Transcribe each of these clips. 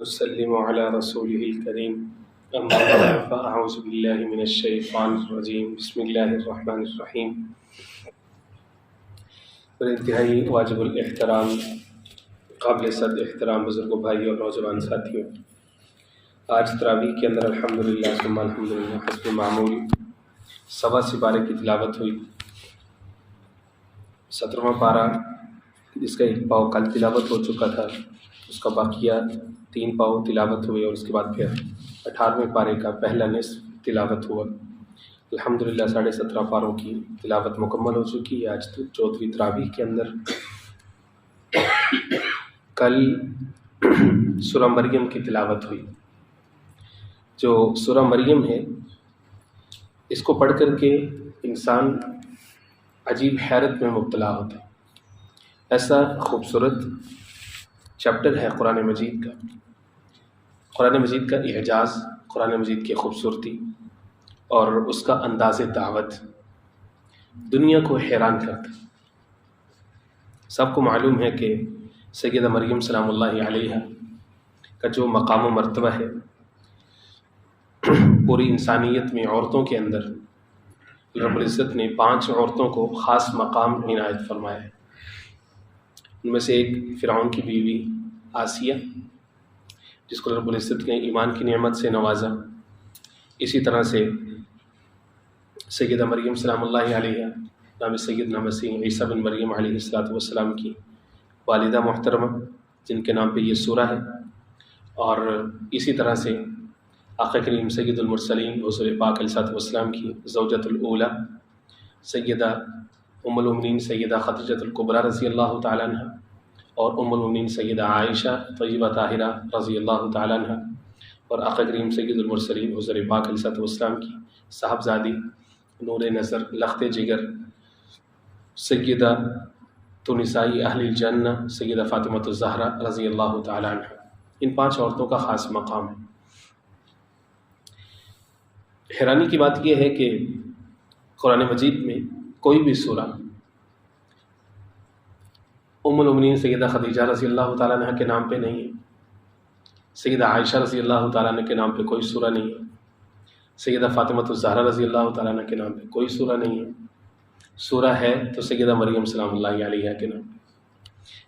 وسلم على رسوله الكريم أما بعد فأعوذ بالله من الشيطان الرجيم بسم الله الرحمن الرحیم۔ اور انتہائی واجب الاحترام قابل صد احترام بزرگوں، بھائی اور نوجوان ساتھیوں، آج تراویح کے اندر الحمدللہ ثم الحمدللہ حسب معمول 1.25 سپارے کی تلاوت ہوئی۔ 17واں پارہ جس کا ایک پاؤ کل تلاوت ہو چکا تھا، اس کا باقیہ 3 پاؤ تلاوت ہوئے، اور اس کے بعد پھر 18ویں پارے کا پہلا نصف تلاوت ہوا۔ الحمدللہ 17.5 پاروں کی تلاوت مکمل ہو چکی ہے آج 14ویں تراویح کے اندر۔ کل سورہ مریم کی تلاوت ہوئی۔ جو سورہ مریم ہے، اس کو پڑھ کر کے انسان عجیب حیرت میں مبتلا ہوتا ہے۔ ایسا خوبصورت چیپٹر ہے قرآن مجید کا، قرآن مجید کا اعجاز، قرآن مجید کی خوبصورتی اور اس کا انداز دعوت دنیا کو حیران کرتا ہے۔ سب کو معلوم ہے کہ سیدہ مریم سلام اللہ علیہا کا جو مقام و مرتبہ ہے پوری انسانیت میں، عورتوں کے اندر رب العزت نے 5 عورتوں کو خاص مقام عنایت فرمایا ہے۔ ان میں سے ایک فرعون کی بیوی آسیہ، جس کو رب العزت نے ایمان کی نعمت سے نوازا۔ اسی طرح سے سیدہ مریم سلام اللہ علیہ نام سیدنا مسیح عیسیٰ بن مریم علیہ السلام کی والدہ محترمہ، جن کے نام پہ یہ سورہ ہے۔ اور اسی طرح سے آقا کریم سید المرسلین حضور پاک علیہ السلام کی زوجۃ الاولیٰ سیدہ ام المؤمنین سیدہ خدیجہ الکبریٰ رضی اللہ تعالیٰ عنہ، اور ام المؤمنین سیدہ عائشہ طیبہ طاہرہ رضی اللہ تعالیٰ عنہ، اور آقا کریم سید المرسلین حضور پاک علیہ السلام کی صاحبزادی نور نظر لخت جگر سیدہ تو نسائی اہل الجنہ سیدہ فاطمہ الزہرا رضی اللہ تعالیٰ عنہ۔ ان 5 عورتوں کا خاص مقام ہے۔ حیرانی کی بات یہ ہے کہ قرآن مجید میں کوئی بھی سورہ ام المؤمنین سیدہ خدیجہ رضی اللہ تعالیٰ عنہ کے نام پہ نہیں ہے، سیدہ عائشہ رضی اللہ تعالیٰ عنہ کے نام پہ کوئی سورہ نہیں ہے، سیدہ فاطمہ الزہرا رضی اللہ تعالیٰ عنہ کے نام پہ کوئی سورہ نہیں ہے۔ سورہ ہے تو سیدہ مریم سلام اللہ علیہ کے نام پہ۔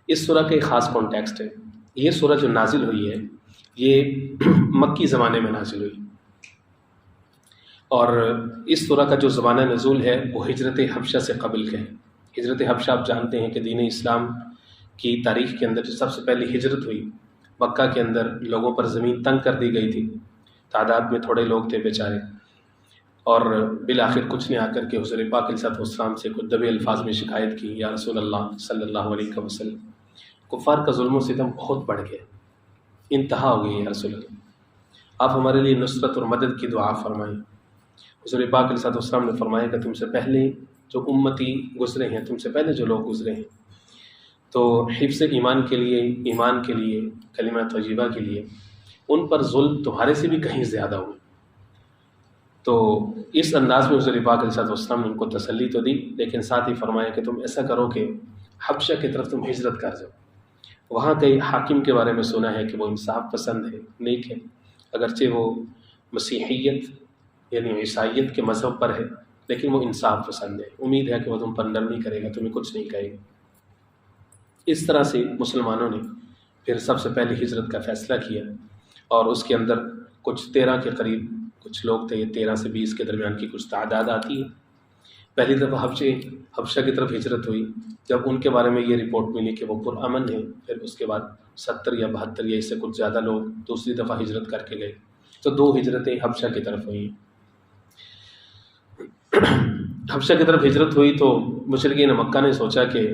اس سورہ کا ایک خاص کانٹیکسٹ ہے۔ یہ سورہ جو نازل ہوئی ہے، یہ مکی زمانے میں نازل ہوئی، اور اس سورہ کا جو زمانہ نزول ہے وہ ہجرت حبشہ سے قبل کا ہے۔ ہجرت حبشہ آپ جانتے ہیں کہ دین اسلام کی تاریخ کے اندر جو سب سے پہلی ہجرت ہوئی، مکہ کے اندر لوگوں پر زمین تنگ کر دی گئی تھی، تعداد میں تھوڑے لوگ تھے بیچارے، اور بالآخر کچھ نے آ کر کے حضور پاک علیہ السلام سے کچھ دبے الفاظ میں شکایت کی، یا رسول اللہ صلی اللہ علیہ وسلم، کفار کا ظلم و ستم بہت بڑھ گیا، انتہا ہو گئی، یا رسول اللہ آپ ہمارے لیے نصرت اور مدد کی دعا فرمائیں۔ حضور پاک علیہ السلام نے فرمایا کہ تم سے پہلے جو امتی گزرے ہیں، تم سے پہلے جو لوگ گزرے ہیں، تو حفظ ایمان کے لیے کلمہ طیبہ کے لیے ان پر ظلم تمہارے سے بھی کہیں زیادہ ہو۔ تو اس انداز میں حضور پاک علیہ السلام نے ان کو تسلی تو دی، لیکن ساتھ ہی فرمایا کہ تم ایسا کرو کہ حبشہ کی طرف تم ہجرت کر جاؤ۔ وہاں کئی حاکم کے بارے میں سنا ہے کہ وہ انصاف پسند ہے، نیک ہے، اگرچہ وہ مسیحیت یعنی عیسائیت کے مذہب پر ہے، لیکن وہ انصاف پسند ہے۔ امید ہے کہ وہ تم پر نرمی کرے گا، تمہیں کچھ نہیں کہے گا۔ اس طرح سے مسلمانوں نے پھر سب سے پہلے ہجرت کا فیصلہ کیا، اور اس کے اندر کچھ 13 کے قریب کچھ لوگ تھے، یہ 13 سے 20 کے درمیان کی کچھ تعداد آتی ہے۔ پہلی دفعہ حبشہ کی طرف ہجرت ہوئی، جب ان کے بارے میں یہ رپورٹ ملی کہ وہ پرامن ہے، پھر اس کے بعد 70 یا 72 یا اس سے کچھ زیادہ لوگ دوسری دفعہ ہجرت کر کے گئے، تو 2 ہجرتیں حبشہ کی طرف ہوئی۔ حبشہ کی طرف ہجرت ہوئی تو مشرکین مکہ نے سوچا کہ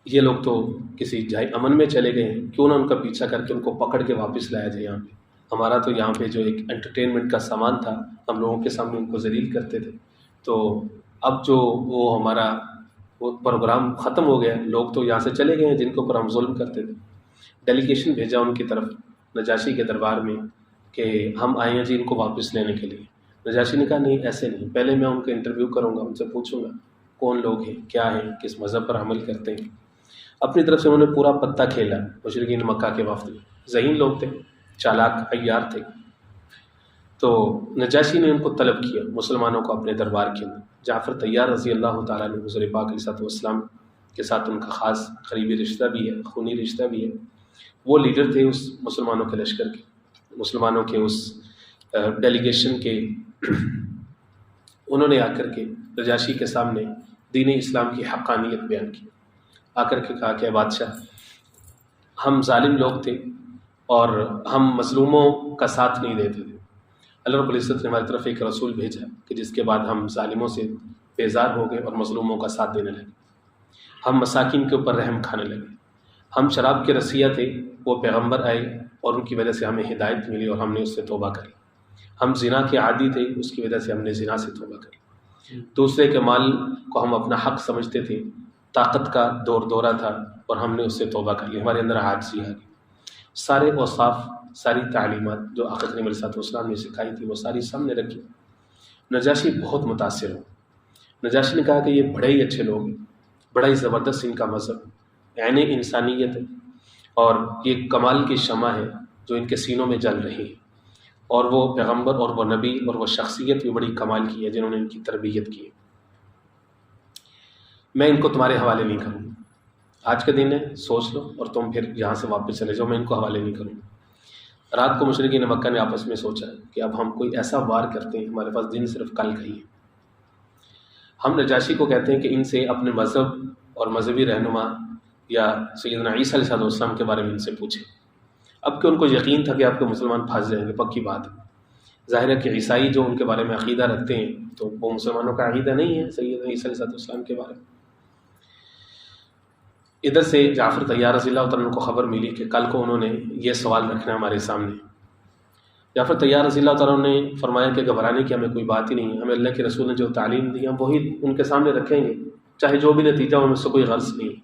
یہ لوگ تو کسی جائے امن میں چلے گئے ہیں، کیوں نہ ان کا پیچھا کر کے ان کو پکڑ کے واپس لایا جائے یہاں پہ۔ ہمارا تو یہاں پہ جو ایک انٹرٹینمنٹ کا سامان تھا، ہم لوگوں کے سامنے ان کو ذلیل کرتے تھے، تو اب جو وہ ہمارا وہ پروگرام ختم ہو گیا، لوگ تو یہاں سے چلے گئے ہیں جن کے اوپر ہم ظلم کرتے تھے۔ ڈیلیگیشن بھیجا ان کی طرف نجاشی کے دربار میں کہ ہم آئے ہیں جی ان کو واپس لینے کے لیے۔ نجاشی نے کہا نہیں، ایسے نہیں، پہلے میں ان کا انٹرویو کروں گا، ان سے پوچھوں گا کون لوگ ہیں، کیا ہیں، کس مذہب پر عمل کرتے ہیں۔ اپنی طرف سے انہوں نے پورا پتہ کھیلا مشرکین مکہ کے وفد میں، ذہین لوگ تھے، چالاک عیار تھے. تو نجاشی نے ان کو طلب کیا مسلمانوں کو اپنے دربار کے اندر. جعفر طیار رضی اللہ تعالیٰ عنہ حضور پاک علیہ والسلام کے ساتھ ان کا خاص قریبی رشتہ بھی ہے، خونی رشتہ بھی ہے. وہ لیڈر تھے اس مسلمانوں کے لشکر کے، مسلمانوں کے اس ڈیلیگیشن کے. انہوں نے آ کر کے نجاشی کے سامنے دین اسلام کی حقانیت بیان کی. آ کر کے کہا کہ اے بادشاہ، ہم ظالم لوگ تھے اور ہم مظلوموں کا ساتھ نہیں دیتے تھے. اللہ رب العزت نے ہماری طرف ایک رسول بھیجا کہ جس کے بعد ہم ظالموں سے بیزار ہو گئے اور مظلوموں کا ساتھ دینے لگے. ہم مساکین کے اوپر رحم کھانے لگے. ہم شراب کے رسیہ تھے، وہ پیغمبر آئے اور ان کی وجہ سے ہمیں ہدایت ملی اور ہم نے اس سے توبہ کری. ہم زنا کے عادی تھے، اس کی وجہ سے ہم نے زنا سے توبہ کری. دوسرے کے مال کو ہم اپنا حق سمجھتے تھے، طاقت کا دورہ تھا اور ہم نے اس سے توبہ کر لی. ہمارے اندر عاجزی آ گئی. سارے اوصاف، ساری تعلیمات جو آقا کریم علیہ السلام نے سکھائی تھی وہ ساری سامنے رکھی. نجاشی بہت متاثر ہو. نجاشی نے کہا کہ یہ بڑے ہی اچھے لوگ ہیں، بڑا ہی زبردست ان کا مذہب، عین انسانیت ہے اور یہ کمال کی شمع ہے جو ان کے سینوں میں جل رہی ہے. اور وہ پیغمبر اور وہ نبی اور وہ شخصیت بھی بڑی کمال کی ہے جنہوں نے ان کی تربیت کی ہے. میں ان کو تمہارے حوالے نہیں کروں. آج کا دن ہے، سوچ لو اور تم پھر یہاں سے واپس چلے جاؤ. میں ان کو حوالے نہیں کروں. رات کو مشرکین مکہ نے آپس میں سوچا کہ اب ہم کوئی ایسا وار کرتے ہیں، ہمارے پاس دن صرف کل کا ہی ہے. ہم نجاشی کو کہتے ہیں کہ ان سے اپنے مذہب اور مذہبی رہنما یا سیدنا عیسیٰ علیہ السلام کے بارے میں ان سے پوچھیں. اب کہ ان کو یقین تھا کہ آپ کے مسلمان پھنس جائیں گے، پکی بات ہے. ظاہر ہے کہ عیسائی جو ان کے بارے میں عقیدہ رکھتے ہیں تو وہ مسلمانوں کا عقیدہ نہیں ہے سیدنا عیسیٰ علیہ السلام کے بارے میں. ادھر سے جعفر طیار رضی اللہ تعالیٰ عنہ کو خبر ملی کہ کل کو انہوں نے یہ سوال رکھنا ہے ہمارے سامنے. جعفر طیار رضی اللہ تعالیٰ عنہ نے فرمایا کہ گھبرانے کی ہمیں کوئی بات ہی نہیں ہے. ہمیں اللہ کے رسول نے جو تعلیم دی ہم وہی ان کے سامنے رکھیں گے، چاہے جو بھی نتیجہ ہو، ہمیں سے کوئی غرض نہیں.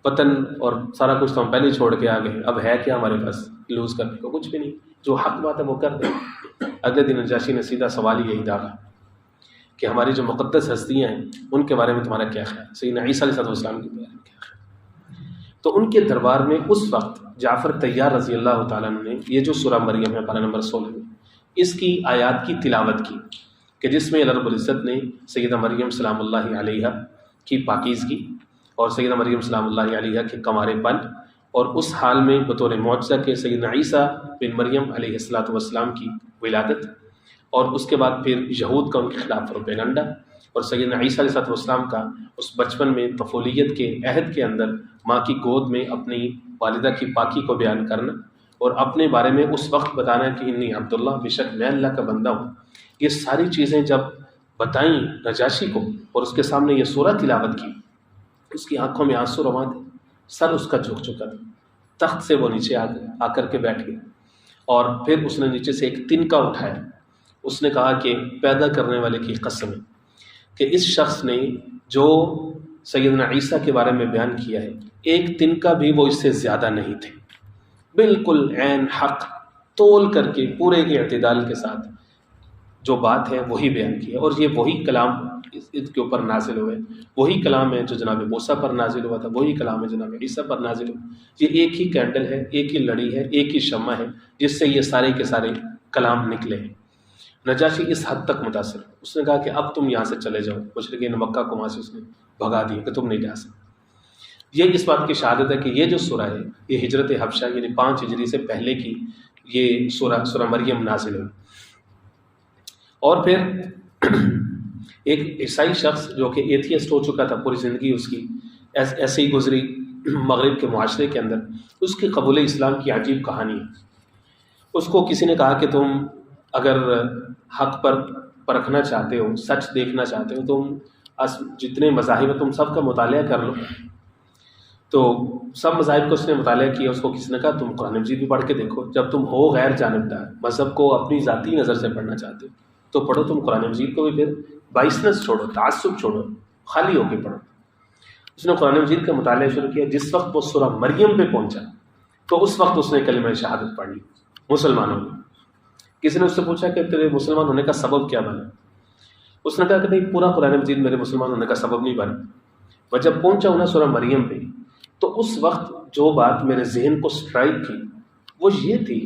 وطن اور سارا کچھ تو ہم پہلے ہی چھوڑ کے آ گئے، اب ہے کیا ہمارے پاس لوز کرنے کو؟ کچھ بھی نہیں. جو حق بات ہے وہ کر دیں. اگلے دن نجاشی نے سیدھا سوال ہی یہی ڈالا کہ ہماری جو مقدس ہستیاں ہیں ان کے بارے میں تمہارا کیا خیال ہے؟ سیدنا عیسیٰ علیہ السلام کے بارے میں کیا خیال ہے؟ تو ان کے دربار میں اس وقت جعفر طیار رضی اللہ تعالیٰ عنہ نے یہ جو سورہ مریم ہے پارہ نمبر 16 میں اس کی آیات کی تلاوت کی کہ جس میں اللہ رب العزت نے سیدہ مریم سلام اللہ علیہا کی پاکیزگی اور سیدہ مریم سلام اللہ علیہا کے کمارے پن اور اس حال میں بطور معجزہ کے سیدنا عیسیٰ بن مریم علیہ السلام کی ولادت اور اس کے بعد پھر یہود کا ان کے خلاف پروپیگنڈا اور سیدنا عیسیٰ علیہ السلام کا اس بچپن میں طفولیت کے عہد کے اندر ماں کی گود میں اپنی والدہ کی پاکی کو بیان کرنا اور اپنے بارے میں اس وقت بتانا کہ انی عبداللہ، بے شک میں اللہ کا بندہ ہوں. یہ ساری چیزیں جب بتائیں نجاشی کو اور اس کے سامنے یہ سورہ تلاوت کی، اس کی آنکھوں میں آنسو رواں تھے، سر اس کا جھک چکا تھا. تخت سے وہ نیچے آ کر کے بیٹھ گیا اور پھر اس نے نیچے سے ایک تنکا اٹھایا. اس نے کہا کہ پیدا کرنے والے کی قسم ہے کہ اس شخص نے جو سیدنا عیسیٰ کے بارے میں بیان کیا ہے ایک تنکا بھی وہ اس سے زیادہ نہیں تھے. بالکل عین حق تول کر کے پورے اعتدال کے ساتھ جو بات ہے وہی بیان کی ہے. اور یہ وہی کلام اس کے اوپر نازل ہوئے، وہی کلام ہے جو جناب موسیٰ پر نازل ہوا تھا، وہی کلام ہے جناب عیسیٰ پر نازل ہوا. یہ ایک ہی کینڈل ہے، ایک ہی لڑی ہے، ایک ہی شمع ہے جس سے یہ سارے کے سارے کلام نکلے ہیں. نجاشی اس حد تک متاثر ہو. اس نے کہا کہ اب تم یہاں سے چلے جاؤ. مشرکین مکہ کو وہاں سے اس نے بھگا دیا کہ تم نہیں جا سکتے. یہ اس بات کی شہادت ہے کہ یہ جو سورہ ہے یہ ہجرت حبشہ یعنی 5 ہجری سے پہلے کی یہ سورہ مریم نازل ہوئی. اور پھر ایک عیسائی شخص جو کہ ایتھیسٹ ہو چکا تھا، پوری زندگی اس کی ایسے ہی گزری مغرب کے معاشرے کے اندر، اس کی قبول اسلام کی عجیب کہانی ہے. اس کو کسی نے کہا کہ تم اگر حق پر پرکھنا چاہتے ہو، سچ دیکھنا چاہتے ہو، تم جتنے مذاہب ہیں تم سب کا مطالعہ کر لو. تو سب مذاہب کو اس نے مطالعہ کیا. اس کو کسی نے کہا تم قرآن مجید بھی پڑھ کے دیکھو. جب تم ہو غیر جانبدار، مذہب کو اپنی ذاتی نظر سے پڑھنا چاہتے ہو تو پڑھو تم قرآن مجید کو بھی. پھر بائسنس چھوڑو، تعصب چھوڑو، خالی ہو کے پڑھو. اس نے قرآن مجید کا مطالعہ شروع کیا. جس وقت وہ سورہ مریم پہ پہنچا تو اس وقت اس نے کلمہ شہادت پڑھ لی مسلمانوں میں. کسی نے اس سے پوچھا کہ تیرے مسلمان ہونے کا سبب کیا بنا؟ اس نے کہا کہ نہیں، پورا قرآن مجید میرے مسلمان ہونے کا سبب نہیں بنا. اور جب پہنچا ہوں نا سورہ مریم پہ تو اس وقت جو بات میرے ذہن کو سٹرائک کی وہ یہ تھی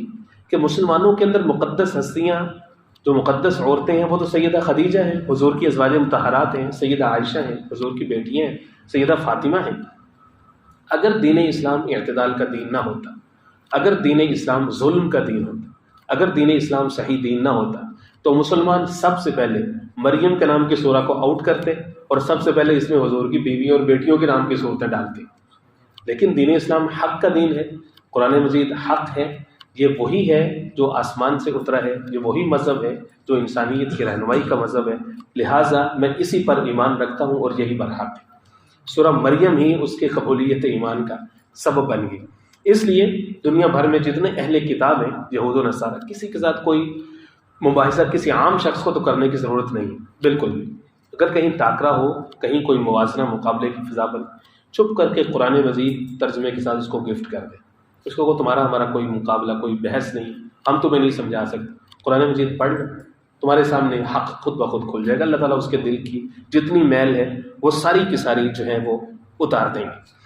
کہ مسلمانوں کے اندر مقدس ہستیاں، جو مقدس عورتیں ہیں، وہ تو سیدہ خدیجہ ہیں، حضور کی ازواج مطہرات ہیں، سیدہ عائشہ ہیں، حضور کی بیٹیاں ہیں، سیدہ فاطمہ ہیں۔ اگر دین اسلام اعتدال کا دین نہ ہوتا، اگر دین اسلام ظلم کا دین ہوتا، اگر دین اسلام صحیح دین نہ ہوتا، تو مسلمان سب سے پہلے مریم کے نام کی سورہ کو آؤٹ کرتے اور سب سے پہلے اس میں حضور کی بیویوں اور بیٹیوں کے نام کی صورتیں ڈالتے۔ لیکن دین اسلام حق کا دین ہے، قرآن مجید حق ہے، یہ وہی ہے جو آسمان سے اترا ہے، یہ وہی مذہب ہے جو انسانیت کی رہنمائی کا مذہب ہے، لہٰذا میں اسی پر ایمان رکھتا ہوں اور یہی برحق ہے۔ سورہ مریم ہی اس کے قبولیت ایمان کا سبب بن گئی۔ اس لیے دنیا بھر میں جتنے اہل کتاب ہیں، یہود و نصارہ، کسی کے ساتھ کوئی مباحثہ کسی عام شخص کو تو کرنے کی ضرورت نہیں، بالکل بھی۔ اگر کہیں ٹاکرا ہو، کہیں کوئی موازنہ مقابلے کی فضا بنے، چھپ کر کے قرآن مجید ترجمے کے ساتھ اس کو گفٹ کر دیں، اس کو تمہارا ہمارا کوئی مقابلہ، کوئی بحث نہیں، ہم تمہیں نہیں سمجھا سکتے، قرآن مجید پڑھ لو، تمہارے سامنے حق خود بخود کھل جائے گا۔ اللہ تعالیٰ اس کے دل کی جتنی میل ہے وہ ساری کی ساری جو ہے وہ اتار دیں گے۔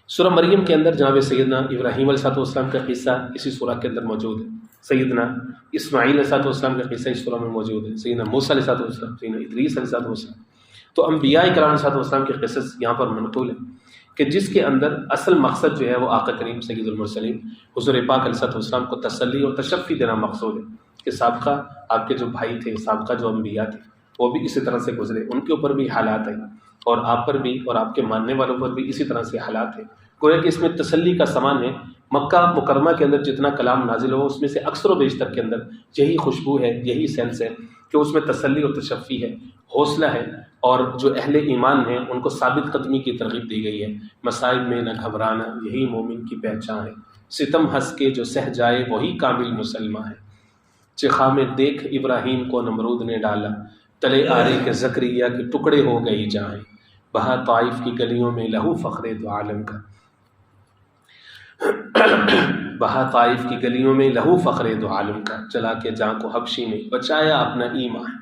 سورہ مریم کے اندر جناب سیدنا ابراہیم علیہ السلام کا قصہ اسی سورہ کے اندر موجود ہے، سیدنا اسماعیل علیہ السلام کا قصہ اس سورہ میں موجود ہے، سیدنا موسیٰ علیہ السلام، سیدنا ادریس علیہ السلام۔ تو انبیاء کرام علیہ السلام کے قصص یہاں پر منقول ہیں کہ جس کے اندر اصل مقصد جو ہے وہ آقا کریم سید المرسلین حضور پاک علیہ السلام کو تسلی اور تشفی دینا مقصود ہے کہ سابقہ آپ کے جو بھائی تھے، سابقہ جو انبیاء تھے، وہ بھی اسی طرح سے گزرے، ان کے اوپر بھی حالات ہیں اور آپ پر بھی اور آپ کے ماننے والوں پر بھی اسی طرح سے حالات ہیں۔ گویا کہ اس میں تسلی کا سامان ہے۔ مکہ مکرمہ کے اندر جتنا کلام نازل ہو اس میں سے اکثر و بیشتر کے اندر یہی خوشبو ہے، یہی سینس ہے کہ اس میں تسلی اور تشفی ہے، حوصلہ ہے، اور جو اہل ایمان ہیں ان کو ثابت قدمی کی ترغیب دی گئی ہے۔ مصائب میں نہ گھبرانا یہی مومن کی پہچان ہے، ستم ہنس کے جو سہ جائے وہی کامل مسلمہ ہے۔ چخا میں دیکھ ابراہیم کو نمرود نے ڈالا، تلے آرے کے زکریا کے ٹکڑے ہو گئی جائیں، بہا طائف کی گلیوں میں لہو فخر دو عالم کا، بہا طائف کی گلیوں میں لہو فخر دو عالم کا، چلا کے جاں کو حبشی میں بچایا اپنا ایمان۔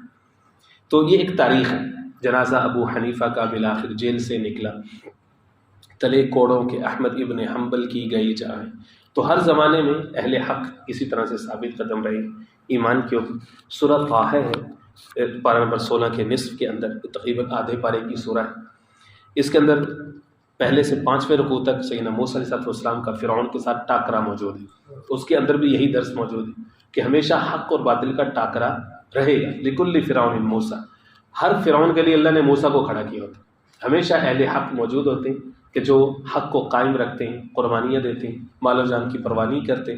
تو یہ ایک تاریخ ہے۔ جنازہ ابو حنیفہ کا بالآخر جیل سے نکلا، تلے کوڑوں کے احمد ابن حنبل کی گئی جائیں۔ تو ہر زمانے میں اہل حق اسی طرح سے ثابت قدم رہے ایمان کے اوپر۔ سورہ طٰہٰ ہے، پارہ نمبر 16 کے نصف کے اندر، تقریباً آدھے پارے کی سورہ ہے۔ اس کے اندر پہلے سے 5ویں رکوع تک سیدنا موسیٰ علیہ السلام کا فرعون کے ساتھ ٹاکرا موجود ہے۔ اس کے اندر بھی یہی درس موجود ہے کہ ہمیشہ حق اور باطل کا ٹاکرا رہے گا۔ لکل فرعون موسیٰ، ہر فرعون کے لیے اللہ نے موسیٰ کو کھڑا کیا ہوتا۔ ہمیشہ اہل حق موجود ہوتے ہیں کہ جو حق کو قائم رکھتے ہیں، قربانیاں دیتے ہیں، مال و جان کی پرواہ نہیں کرتے۔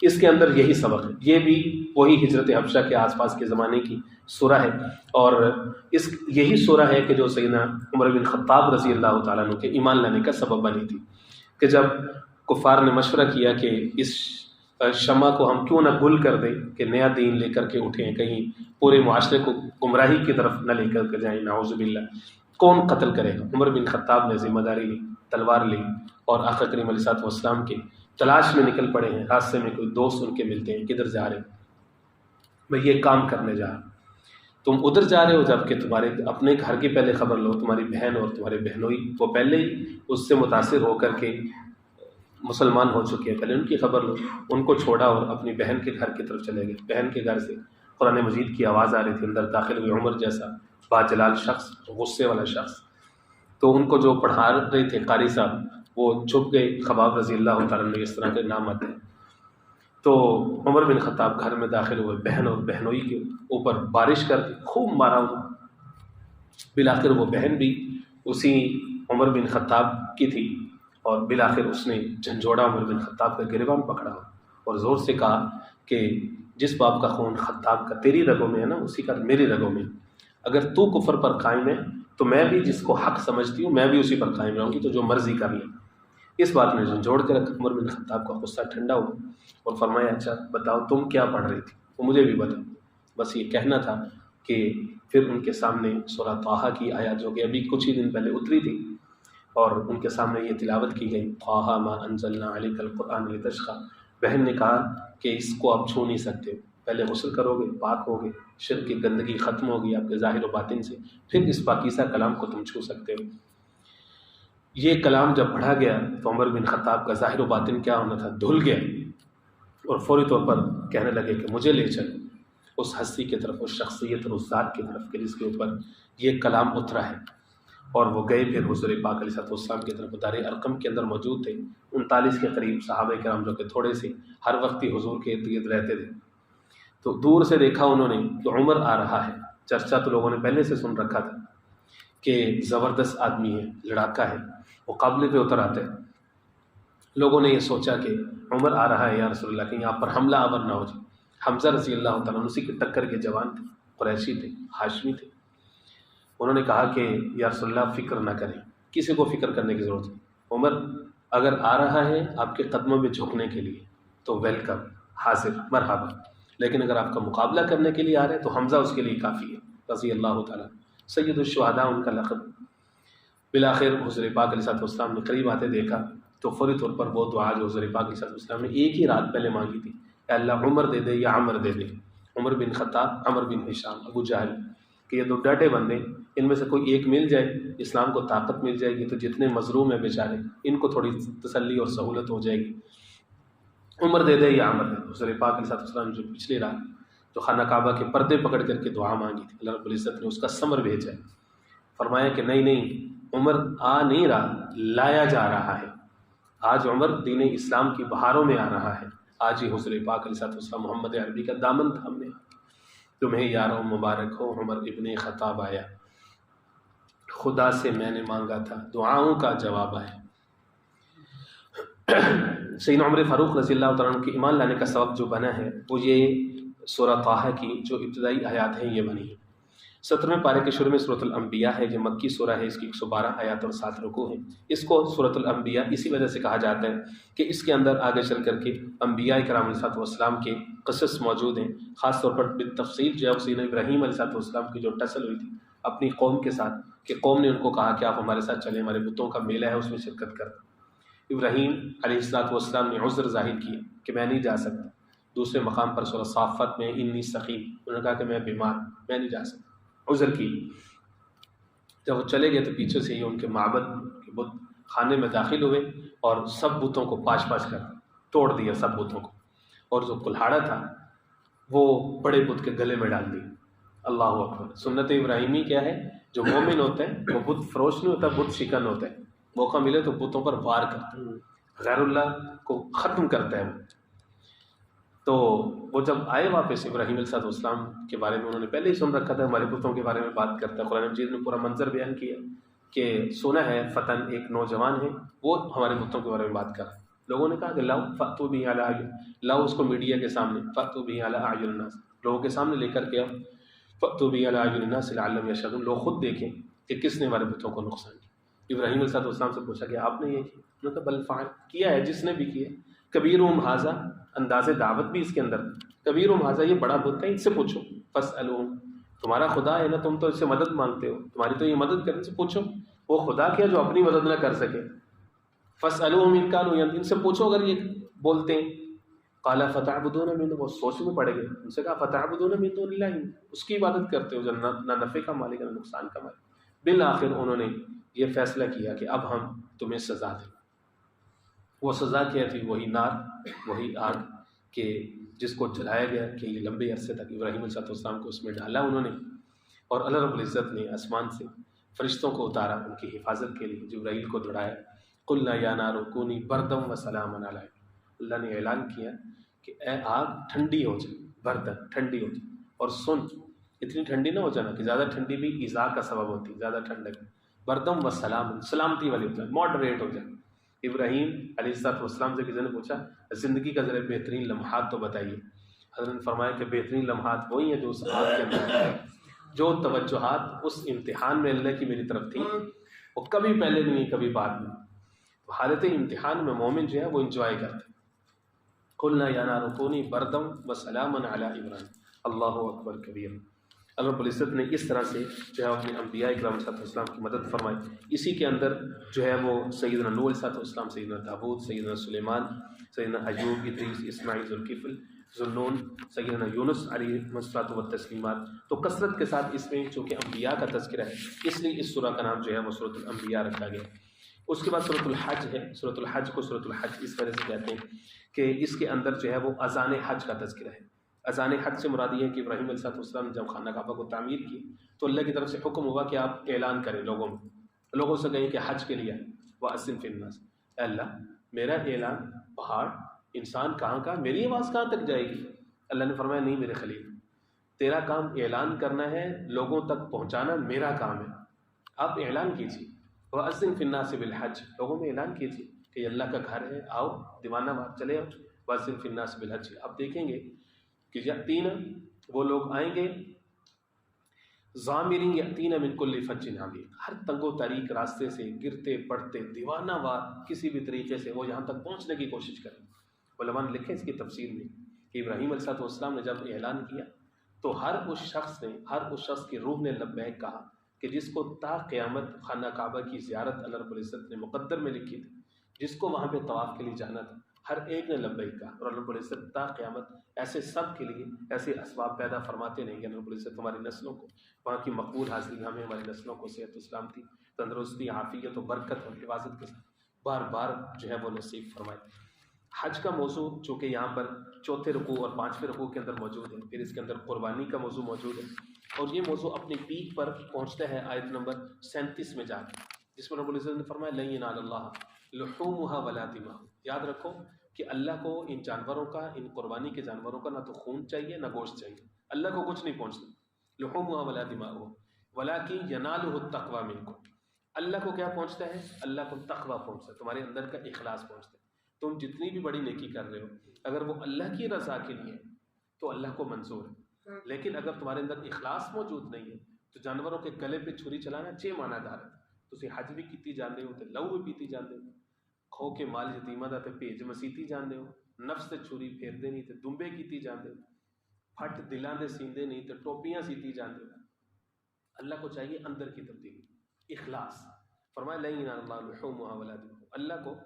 اس کے اندر یہی سبق ہے۔ یہ بھی وہی ہجرت حبشہ کے آس پاس کے زمانے کی سورہ ہے، اور یہی سورہ ہے کہ جو سیدنا عمر بن خطاب رضی اللہ تعالیٰ عنہ کے ایمان لانے کا سبب بنی تھی، کہ جب کفار نے مشورہ کیا کہ اس شمع کو ہم کیوں نہ گل کر دیں کہ نیا دین لے کر کے اٹھیں، کہیں پورے معاشرے کو گمراہی کی طرف نہ لے کر کے جائیں، نعوذ باللہ، کون قتل کرے گا؟ عمر بن خطاب نے ذمہ داری لی، تلوار لی، اور آقا کریم علیہ السلام کے تلاش میں نکل پڑے ہیں۔ راستے میں کوئی دوست ان کے ملتے ہیں، کدھر جا رہے ہیں؟ میں یہ کام کرنے جا رہا ہوں۔ تم ادھر جا رہے ہو جبکہ تمہارے اپنے گھر کی پہلے خبر لو، تمہاری بہن اور تمہارے بہنوئی وہ پہلے ہی اس سے متاثر ہو کر کے مسلمان ہو چکے ہیں، پہلے ان کی خبر لو۔ ان کو چھوڑا اور اپنی بہن کے گھر کی طرف چلے گئے۔ بہن کے گھر سے قرآن مجید کی آواز آ رہی تھی، اندر داخل ہوئے عمر جیسا باجلال شخص، غصے والا شخص۔ تو ان کو جو پڑھا رہے تھے قاری صاحب، وہ چھپ گئے، خباب رضی اللہ تعالیٰ نے اس طرح کے نام آتے ہیں۔ تو عمر بن خطاب گھر میں داخل ہوئے، بہن اور بہنوئی کے اوپر بارش کر کے خوب مارا ہوا۔ بالآخر وہ بہن بھی اسی عمر بن خطاب کی تھی، اور بالآخر اس نے جھنجھوڑا عمر بن خطاب کا گریبان پکڑا اور زور سے کہا کہ جس باپ کا خون خطاب کا تیری رگوں میں ہے نا، اسی کا میری رگوں میں، اگر تو کفر پر قائم ہے تو میں بھی جس کو حق سمجھتی ہوں میں بھی اسی پر قائم رہوں گی، تو جو مرضی کر لیں۔ اس بات نے جھنجھوڑ کے رکھا۔ عمر بن خطاب کا غصہ ٹھنڈا ہوا اور فرمایا اچھا بتاؤ تم کیا پڑھ رہی تھی؟ وہ مجھے بھی بتاؤ، بس یہ کہنا تھا کہ پھر ان کے سامنے سورہ طٰہٰ کی آیات جو کہ ابھی کچھ ہی دن پہلے اتری تھی، اور ان کے سامنے یہ تلاوت کی گئی، طٰہٰ ما انزلنا علیک القرآن لتشقیٰ۔ بہن نے کہا کہ اس کو آپ چھو نہیں سکتے، پہلے غسل کرو گے، پاک ہوگے، شرک کی گندگی ختم ہوگی آپ کے ظاہر و باطن سے، پھر اس پاکیزہ کلام کو تم چھو سکتے ہو۔ یہ کلام جب پڑھا گیا تو عمر بن خطاب کا ظاہر و باطن کیا ہونا تھا، دھل گیا، اور فوری طور پر کہنے لگے کہ مجھے لے چل اس ہستی کی طرف، اس شخصیت اور اس ذات کی طرف کہ جس کے اوپر یہ کلام اترا ہے۔ اور وہ گئے پھر حضور پاک علیہ السلام کی طرف۔ دار ارقم کے اندر موجود تھے 39 کے قریب صحابہ کرام، جو کہ تھوڑے سے ہر وقت ہی حضور کے ارد گرد رہتے تھے۔ تو دور سے دیکھا انہوں نے کہ عمر آ رہا ہے، چرچا تو لوگوں نے پہلے سے سن رکھا تھا کہ زبردست آدمی ہے، لڑاکا ہے، مقابلے پہ اتر آتے ہیں۔ لوگوں نے یہ سوچا کہ عمر آ رہا ہے یا رسول اللہ، کہیں آپ پر حملہ آور نہ ہو جائے۔ حمزہ رضی اللہ تعالیٰ اسی کی ٹکر کے جوان تھے، قریشی تھے، ہاشمی تھے۔ انہوں نے کہا کہ یا رسول اللہ فکر نہ کریں، کسی کو فکر کرنے کی ضرورت نہیں۔ عمر اگر آ رہا ہے آپ کے قدموں میں جھکنے کے لیے تو ویلکم، حاضر، مرحبا، لیکن اگر آپ کا مقابلہ کرنے کے لیے آ رہے ہیں تو حمزہ اس کے لیے کافی ہے رضی اللہ تعالیٰ۔ سید الشہداء ان کا لقب۔ بالآخر حضور پاک علیہ السلام نے قریب آتے دیکھا تو فوری طور پر وہ دعا جو حضور پاک علیہ السلام نے ایک ہی رات پہلے مانگی تھی، کہ اللہ عمر دے دے یا عمر دے دے، عمر بن خطاب، عمر بن ہشام، ابو جہل، کہ یہ دو ڈاٹے بندے، ان میں سے کوئی ایک مل جائے، اسلام کو طاقت مل جائے گی تو جتنے مظلوم ہیں بیچارے ان کو تھوڑی تسلی اور سہولت ہو جائے گی۔ عمر دے دے یا عمر دے دے۔ حضور پاک علیہ السلام جو پچھلی رات جو خانہ کعبہ کے پردے پکڑ کر کے دعا مانگی تھی، اللہ رب العزت نے اس کا ثمر بھیجا ہے۔ فرمایا کہ نہیں عمر آ نہیں رہا، لایا جا رہا ہے۔ آج عمر دین اسلام کی بہاروں میں آ رہا ہے۔ آج ہی حضور پاک علیہ السلام محمد عربی کا دامن تھامنے، تمہیں یارو مبارک ہو عمر ابن خطاب آیا، خدا سے میں نے مانگا تھا دعاؤں کا جواب آیا۔ سیدنا عمر فاروق رضی اللہ تعالیٰ عنہ کے ایمان لانے کا سبب جو بنا ہے وہ یہ سورہ طٰہٰ کی جو ابتدائی آیات ہیں یہ بنی ہے۔ 17ویں پارے کے شروع میں سورۃ الانبیاء ہے، جو مکی سورہ ہے، اس کی 112 آیات اور 7 رکوع ہیں۔ اس کو سورۃ الانبیاء اسی وجہ سے کہا جاتا ہے کہ اس کے اندر آگے چل کر کے انبیاء کرام علیہ السلام کے قصص موجود ہیں، خاص طور پر بالتفصیل جو ہے سیدنا ابراہیم علیہ السلام کی جو ٹسل ہوئی تھی اپنی قوم کے ساتھ، کہ قوم نے ان کو کہا کہ آپ ہمارے ساتھ چلیں، ہمارے بتوں کا میلہ ہے اس میں شرکت کر۔ ابراہیم علیہ السلام نے عذر ظاہر کیا کہ میں نہیں جا سکتا۔ دوسرے مقام پر سورہ صافت میں انی سقیم، انہوں نے کہا کہ میں بیمار، میں نہیں جا سکتا، عذر کی۔ جب وہ چلے گئے تو پیچھے سے ہی ان کے معبد کے بت خانے میں داخل ہوئے اور سب بتوں کو پاش پاش کر توڑ دیا، سب بتوں کو، اور جو کلہاڑا تھا وہ بڑے بت کے گلے میں ڈال دیا۔ اللہ اکبر۔ سنت ابراہیمی کیا ہے، جو مومن ہوتے ہیں وہ بت فروش نہیں ہوتا، بت شکن ہوتا ہے، موقع ملے تو بتوں پر وار کرتا ہے، غیر اللہ کو ختم کرتا ہے وہ۔ تو وہ جب آئے واپس ابراہیم علیہ السلام کے بارے میں انہوں نے پہلے ہی سن رکھا تھا، ہمارے بتوں کے بارے میں بات کرتا ہے، قرآن مجید نے پورا منظر بیان کیا کہ سنا ہے فتن ایک نوجوان ہے وہ ہمارے بتوں کے بارے میں بات کر رہا ہے۔ لوگوں نے کہا کہ لاؤ فاتو بھی علی اعین، لاؤ اس کو میڈیا کے سامنے، فاتو بھی علی اعین الناس، لوگوں کے سامنے لے کر کے آؤ، فاتو بھی علی اعین الناس لعلہم یشہدون، لوگ خود دیکھیں کہ کس نے ہمارے بتوں کو نقصان کیا۔ ابراہیم علیہ السلام سے پوچھا کہ آپ نے یہ کیا؟ انہوں نے کہا بل فعل، کیا ہے جس نے بھی کیا، کبیرہم ھذا، انداز دعوت بھی اس کے اندر، کبیرہم ھذا، یہ بڑا بت ہے، ان سے پوچھو، فاسألوہم، تمہارا خدا ہے نا، تم تو اس سے مدد مانگتے ہو، تمہاری تو یہ مدد کرنے سے پوچھو، وہ خدا کیا جو اپنی مدد نہ کر سکے، فاسألوہم ان کانوا ینطقون، ان سے پوچھو اگر یہ بولتے ہیں۔ قال فتعبدون من دون، وہ سوچ میں پڑے گئے، ان سے کہا فتعبدون من دون اللہ، اس کی عبادت کرتے ہو جو نہ نفع کا مالک نہ نقصان کا مالک۔ بالآخر انہوں نے یہ فیصلہ کیا کہ اب ہم تمہیں سزا دیں۔ وہ سزا کیا تھی، وہی نار، وہی آگ کہ جس کو جلایا گیا کہ یہ لمبے عرصے تک ابراہیم علیہ السلام کو اس میں ڈالا انہوں نے، اور اللہ رب العزت نے آسمان سے فرشتوں کو اتارا ان کی حفاظت کے لیے، جبرائیل کو دوڑایا، قلنا یا نار کونی بردم و سلاما علی ابراہیم، اللہ نے اعلان کیا کہ اے آگ ٹھنڈی ہو جائے، بردن ٹھنڈی ہو جائے، اور سن اتنی ٹھنڈی نہ ہو جانا کہ زیادہ ٹھنڈی بھی ایذا کا سبب ہوتی، زیادہ ٹھنڈک، بردم و سلام، سلامتی والی ہو جائے، ماڈریٹ ہو جائے۔ ابراہیم علیہ السلام سے کسی نے پوچھا زندگی کا ذرا بہترین لمحات تو بتائیے، حضرت نے فرمایا کہ بہترین لمحات وہی ہیں جو اس آگ کے اندر ہیں، جو توجہات اس امتحان میں اللہ کی میری طرف تھی وہ کبھی پہلے نہیں کبھی بعد میں، تو حالت امتحان میں مومن جو ہے وہ انجوائے کرتے۔ قلنا یا نار کونی بردم و سلاما علی ابراہیم، اللہ اکبر کبیر۔ اللہ رب العزت نے اس طرح سے جو ہے اپنے انبیاء کرام صلی اللہ علیہ وسلم کی مدد فرمائی۔ اسی کے اندر جو ہے وہ سیدنا نوح علیہ السلام، سیدنا داؤد، سیدنا سلیمان، سیدنا ایوب، ادریس، اسماعیل، ذوالکفل، ذوالنون، سیدنا یونس علیہ الصلوۃ والتسلیمات۔ تو کثرت کے ساتھ اس میں چونکہ انبیاء کا تذکرہ ہے اس لیے اس سورہ کا نام جو ہے وہ سورۃ الانبیاء رکھا گیا۔ اس کے بعد صورت الحج ہے. صورت الحج کو صورت الحج اس وجہ سے کہتے ہیں کہ اس کے اندر جو ہے وہ اذان حج کا تذکرہ ہے. اذان حج سے مراد یہ ہے کہ ابراہیم علیہ السلام نے جب خانہ کعبہ کو تعمیر کی تو اللہ کی طرف سے حکم ہوا کہ آپ اعلان کریں لوگوں سے کہیں کہ حج کے لیے وَأَذِّن فِي النَّاسِ. اے اللہ میرا اعلان پہاڑ انسان کہاں کا، میری آواز کہاں تک جائے گی؟ اللہ نے فرمایا نہیں میرے خلیل، تیرا کام اعلان کرنا ہے، لوگوں تک پہنچانا میرا کام ہے. آپ اعلان کیجیے وَأَذِّن فِي النَّاسِ بِالْحَجِّ، لوگوں میں اعلان کیجیے کہ یہ اللہ کا گھر ہے، آؤ دیوانہ بات چلے آؤ. وَأَذِّن فِي النَّاسِ بِالْحَجِّ. آپ دیکھیں گے کہ یاتین وہ لوگ آئیں گے ضامرین یاتین من کل فج عمیق، ہر تنگ و تاریک راستے سے گرتے پڑتے دیوانہ وار کسی بھی طریقے سے وہ یہاں تک پہنچنے کی کوشش کریں. علماء نے لکھے اس کی تفسیر میں کہ ابراہیم علیہ السلام نے جب اعلان کیا تو ہر اس شخص کی روح نے لبیک کہا کہ جس کو تا قیامت خانہ کعبہ کی زیارت اللہ رب العزت نے مقدر میں لکھی تھی، جس کو وہاں پہ طواف کے لیے جانا تھا، ہر ایک نے لبیک کہا. اور اللہ رب العزت تا قیامت ایسے سب کے لیے ایسے اسباب پیدا فرماتے نہیں کہ اللہ رب العزت ہماری نسلوں کو وہاں کی مقبول حاصل، ہمیں ہماری نسلوں کو صحت و سلامتی، تندرستی، عافیت و برکت اور حفاظت کے ساتھ بار بار جو ہے وہ نصیب فرمائے. حج کا موضوع چونکہ یہاں پر چوتھے رکوع اور پانچویں رکوع کے اندر موجود ہے، پھر اس کے اندر قربانی کا موضوع موجود ہے، اور یہ موضوع اپنی پیک پر پہنچتا ہے آیت نمبر 37 میں جا کے، جس میں رب العزت نے فرمایا لن ینال اللہ لحومها ولا دماؤها. یاد رکھو کہ اللہ کو ان جانوروں کا، ان قربانی کے جانوروں کا نہ تو خون چاہیے نہ گوشت چاہیے، اللہ کو کچھ نہیں پہنچنا. لحومها ولا دماؤها ولكن يناله التقوى منكم. اللہ کو کیا پہنچتا ہے؟ اللہ کو تقوی پہنچتا ہے، تمہارے اندر کا اخلاص پہنچتا ہے. تم جتنی بھی بڑی نیکی کر رہے ہو اگر وہ اللہ کی رضا کے لیے تو اللہ کو منظور ہے، لیکن اگر تمہارے اندر اخلاص موجود نہیں ہے تو جانوروں کے گلے پہ چھری چلانا چھ معنی دار ہے. تسی حج بھی کیتی جاندے ہو تے لو بھی پیتی جاندے ہو، کھو کے مال یتیمہ دا تے بھیج مسیتی جاندے ہو، نفس تے چھری پھیر دے نہیں تے دمبے کیتی جاندے ہو، پھٹ دلاں دے سیندے نہیں تے ٹوپیاں سیتی جاندے ہو. اللہ کو چاہیے اندر کی تبدیلی، اخلاص. فرمایا لن ینال اللہ لحومها ولا دماؤها، اللہ کو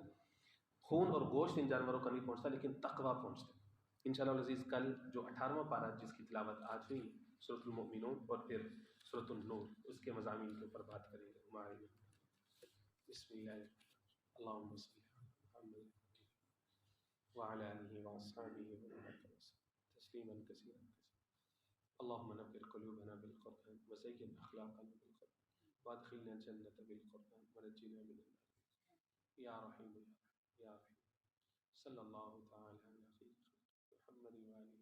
خون اور گوشت ان جانوروں کا نہیں پہنچتا لیکن تقوی پہنچتا ہے. انشاءاللہ العزیز کل جو 18واں پارہ جس کی تلاوت آج ہوئی سورۃ المؤمنون اور پھر سورۃ النور، اس کے مضامین کے اوپر بات کریں گے. بسم اللہ اللہم صلی علی محمد وعلی آلہ واصحابہ وسلم تسلیما کثیرا. اللہم نور قلوبنا بالقرآن وزین اخلاقنا بالقرآن وادخلنا الجنة بالقرآن ونجنا من النار یا رحیم یا رحیم. صلی اللہ تعالی علی خیر محمد وآلہ